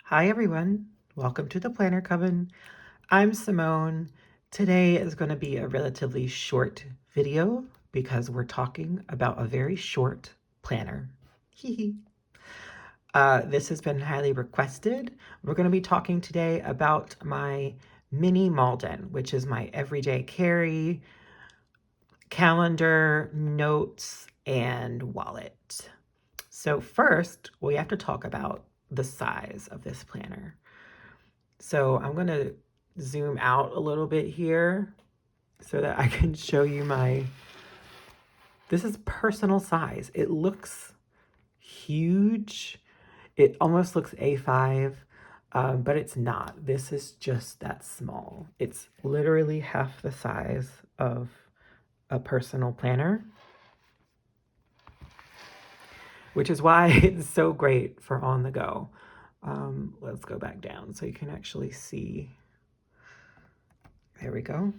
Hi everyone, welcome to the Planner Coven. I'm Simone. Today is going to be a relatively short video because we're talking about a very short planner. This has been highly requested. We're going to be talking today about my mini Malden, which is my everyday carry, calendar, notes, and wallet. So first, we have to talk about the size of this planner. So I'm going to zoom out a little bit here so that I can show you this is personal size. It looks huge. It almost looks A5, but it's not. This is just that small. It's literally half the size of a personal planner, which is why it's so great for on the go. Let's go back down so you can actually see. There we go.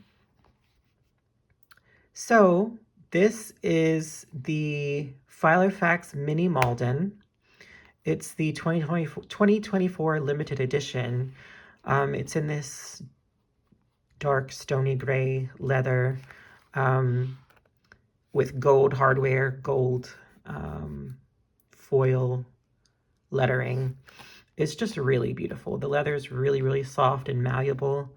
So this is the Filofax Mini Malden. It's the 2024 limited edition. It's in this dark stony gray leather with gold hardware, gold foil lettering. It's just really beautiful. The leather is really, really soft and malleable.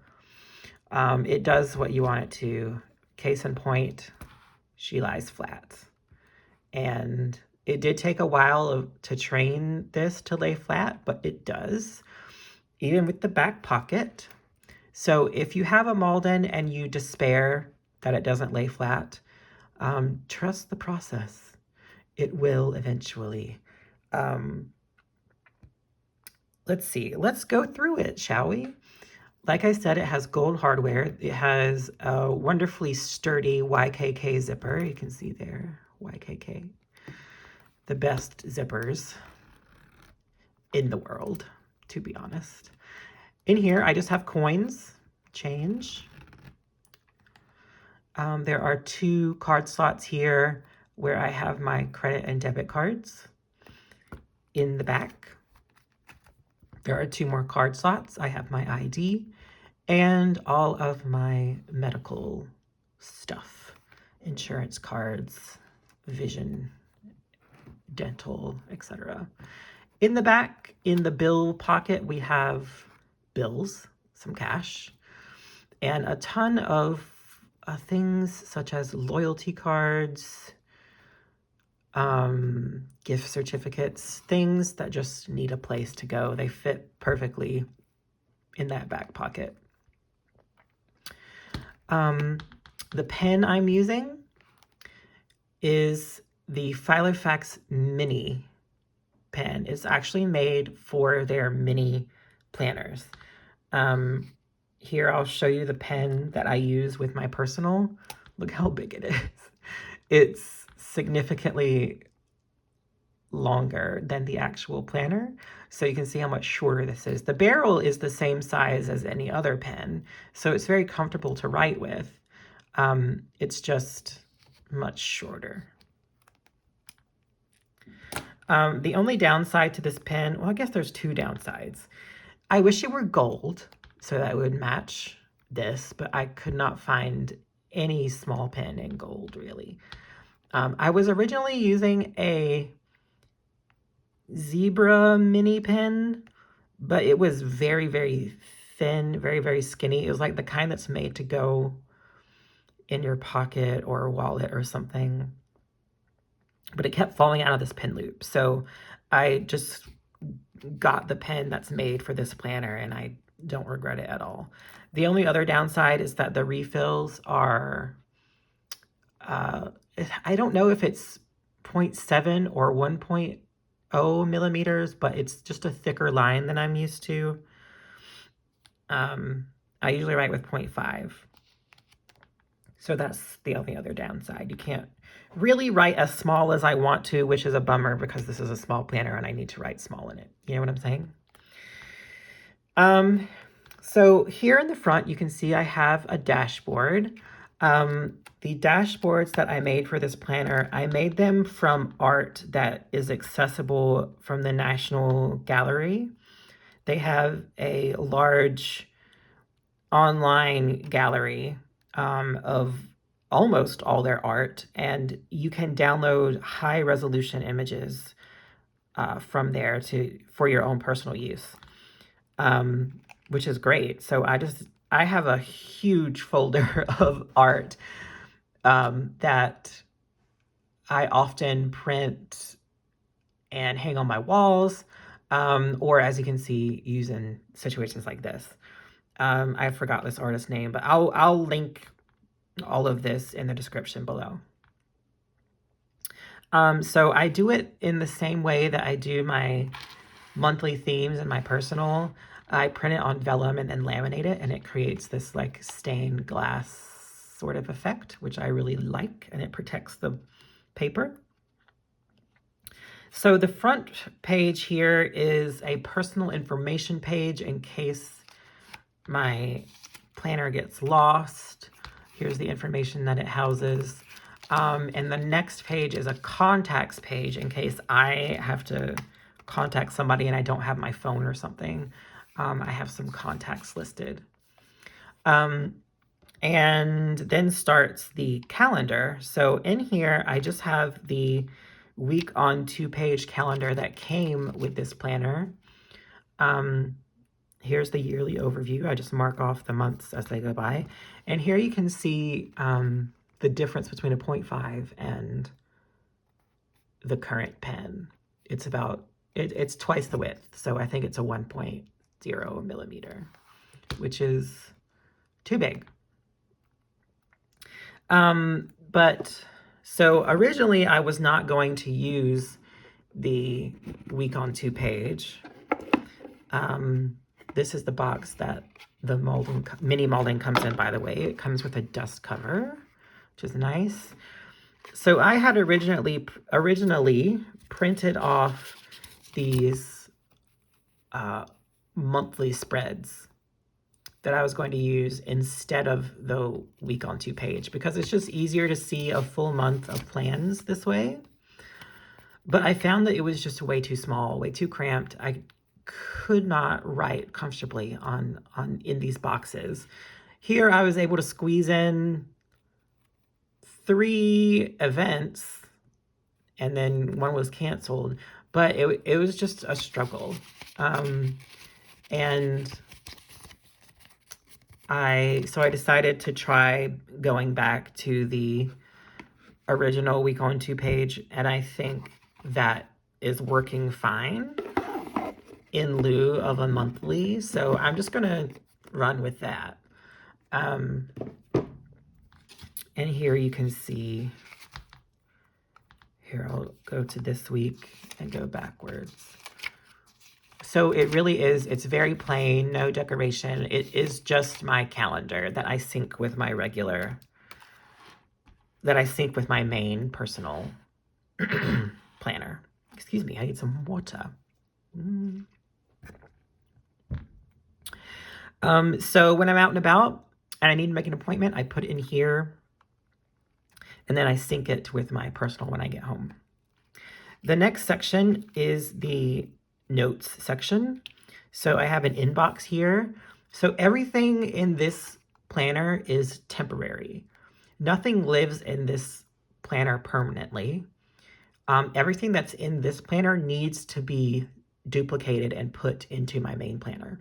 It does what you want it to. Case in point, she lies flat. And it did take a while to train this to lay flat, but it does, even with the back pocket. So if you have a Malden and you despair that it doesn't lay flat, trust the process. It will eventually. Let's see. Let's go through it, shall we? Like I said, it has gold hardware. It has a wonderfully sturdy YKK zipper. You can see there, YKK. The best zippers in the world, to be honest. In here, I just have coins, change. There are 2 card slots here where I have my credit and debit cards. In the back, there are 2 more card slots. I have my ID and all of my medical stuff, insurance cards, vision, dental, etc. In the back, in the bill pocket, we have bills, some cash, and a ton of things such as loyalty cards, gift certificates, things that just need a place to go. They fit perfectly in that back pocket. The pen I'm using is the Filofax Mini pen. It's actually made for their mini planners. Here I'll show you the pen that I use with my personal. Look how big it is. It's significantly longer than the actual planner, so you can see how much shorter this is. The barrel is the same size as any other pen, so it's very comfortable to write with. It's just much shorter. The only downside to this pen, well, I guess there's 2 downsides. I wish it were gold so that it would match this, but I could not find any small pen in gold, really. I was originally using a zebra mini pen, but it was very, very thin, very, very skinny. It was like the kind that's made to go in your pocket or a wallet or something. But it kept falling out of this pen loop. So I just got the pen that's made for this planner, and I don't regret it at all. The only other downside is that the refills are, I don't know if it's 0.7 or 1.0 millimeters, but it's just a thicker line than I'm used to. I usually write with 0.5. So that's the only other downside. You can't really write as small as I want to, which is a bummer because this is a small planner and I need to write small in it. You know what I'm saying? So here in the front, you can see I have a dashboard. The dashboards that I made for this planner, I made them from art that is accessible from the National Gallery. they have a large online gallery of almost all their art, and you can download high resolution images from there for your own personal use, which is great. So I have a huge folder of art that I often print and hang on my walls, or as you can see, use in situations like this. I forgot this artist's name, but I'll link all of this in the description below. So I do it in the same way that I do my monthly themes and my personal. I print it on vellum and then laminate it, and it creates this like stained glass sort of effect, which I really like, and it protects the paper. So the front page here is a personal information page in case my planner gets lost. Here's the information that it houses. And the next page is a contacts page in case I have to contact somebody and I don't have my phone or something. I have some contacts listed. And then starts the calendar. So in here, I just have the week on 2-page calendar that came with this planner. Here's the yearly overview. I just mark off the months as they go by. And here you can see the difference between a 0.5 and the current pen. It's about, it's twice the width. So I think it's a 1.0 millimeter, which is too big. So originally I was not going to use the week on 2-page. This is the box that the Malden, mini Malden comes in, by the way. It comes with a dust cover, which is nice. So I had originally printed off these monthly spreads that I was going to use instead of the week on 2-page because it's just easier to see a full month of plans this way. But I found that it was just way too small, way too cramped. I could not write comfortably in these boxes. Here I was able to squeeze in 3 events and then one was canceled, but it was just a struggle. So I decided to try going back to the original week on 2-page, and I think that is working fine in lieu of a monthly. So I'm just gonna run with that. And here you can see, here I'll go to this week and go backwards. So it really is, it's very plain, no decoration. It is just my calendar that I sync with my main personal planner. Excuse me, I need some water. So when I'm out and about and I need to make an appointment, I put it in here and then I sync it with my personal when I get home. The next section is the notes section. So I have an inbox here. So everything in this planner is temporary. Nothing lives in this planner permanently. Everything that's in this planner needs to be duplicated and put into my main planner.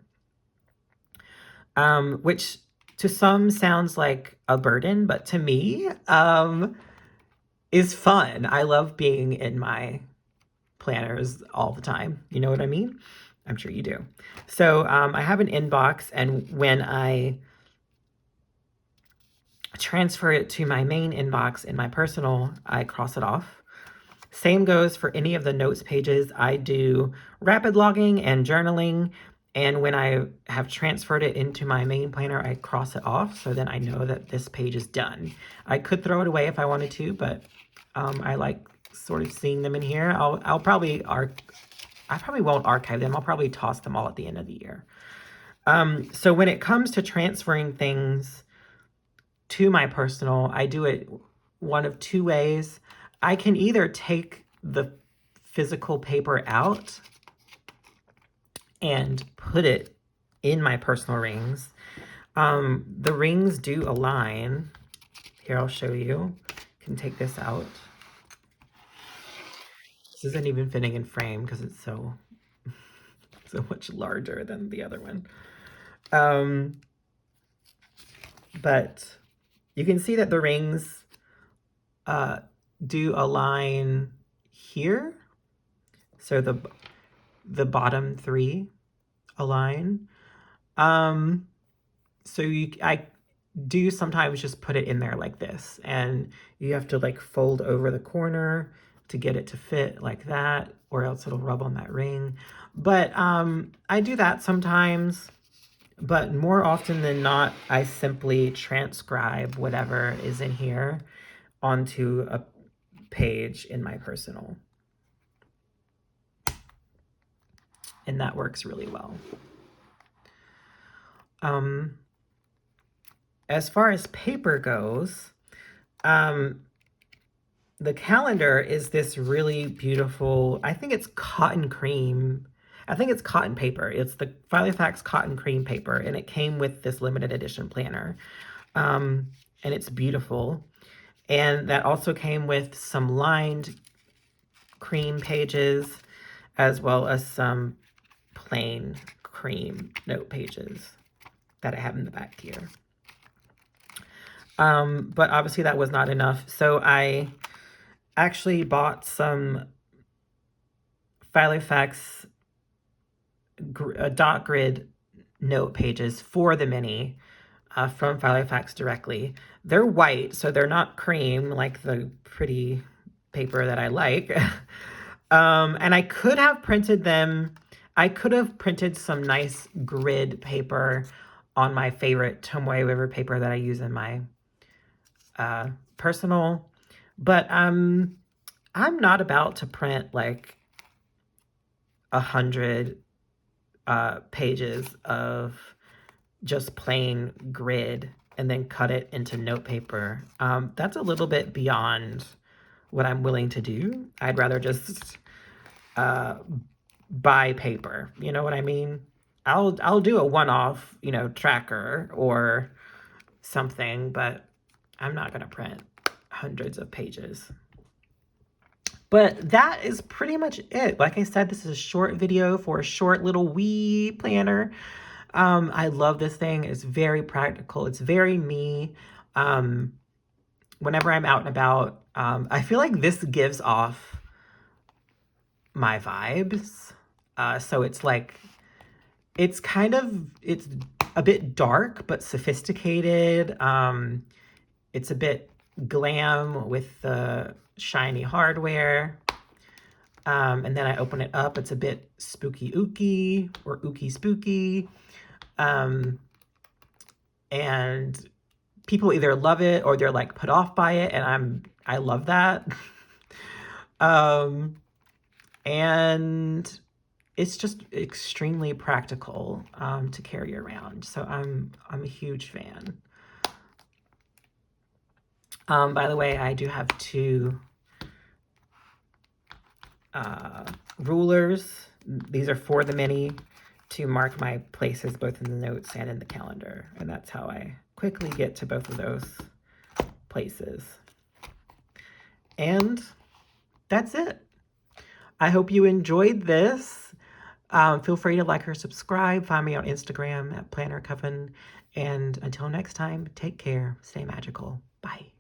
Which to some sounds like a burden, but to me is fun. I love being in my planners all the time. You know what I mean? I'm sure you do. So I have an inbox, and when I transfer it to my main inbox in my personal, I cross it off. Same goes for any of the notes pages. I do rapid logging and journaling, and when I have transferred it into my main planner, I cross it off, so then I know that this page is done. I could throw it away if I wanted to, but I like sort of seeing them in here. I probably won't archive them. I'll probably toss them all at the end of the year. So when it comes to transferring things to my personal, I do it one of 2 ways. I can either take the physical paper out and put it in my personal rings. The rings do align. Here, I'll show you. You can take this out. This isn't even fitting in frame because it's so much larger than the other one. But you can see that the rings do align here. So the bottom three align. So I do sometimes just put it in there like this, and you have to like fold over the corner to get it to fit like that, or else it'll rub on that ring. But I do that sometimes, but more often than not, I simply transcribe whatever is in here onto a page in my personal. And that works really well. As far as paper goes, the calendar is this really beautiful, I think it's cotton cream. I think it's cotton paper. It's the Filofax cotton cream paper, and it came with this limited edition planner. And it's beautiful. And that also came with some lined cream pages, as well as some plain cream note pages that I have in the back here. But obviously that was not enough. So I actually bought some Filofax dot grid note pages for the mini from Filofax directly. They're white, so they're not cream like the pretty paper that I like. And I could have printed them. I could have printed some nice grid paper on my favorite Tomoe River paper that I use in my personal, but I'm not about to print like 100 pages of just plain grid and then cut it into note paper. That's a little bit beyond what I'm willing to do. I'd rather just buy paper, you know what I mean? I'll do a one-off, you know, tracker or something, but I'm not gonna print hundreds of pages. But that is pretty much it. Like I said, this is a short video for a short little wee planner. I love this thing. It's very practical. It's very me. Whenever I'm out and about, I feel like this gives off my vibes. So it's like, it's a bit dark, but sophisticated. It's a bit glam with the shiny hardware. And then I open it up. It's a bit spooky ooky or ooky spooky. And people either love it or they're like put off by it. And I love that. And it's just extremely practical to carry around. So I'm a huge fan. By the way, I do have two rulers. These are for the mini to mark my places both in the notes and in the calendar. And that's how I quickly get to both of those places. And that's it. I hope you enjoyed this. Feel free to like or subscribe. Find me on Instagram at Planner Coven. And until next time, take care. Stay magical. Bye.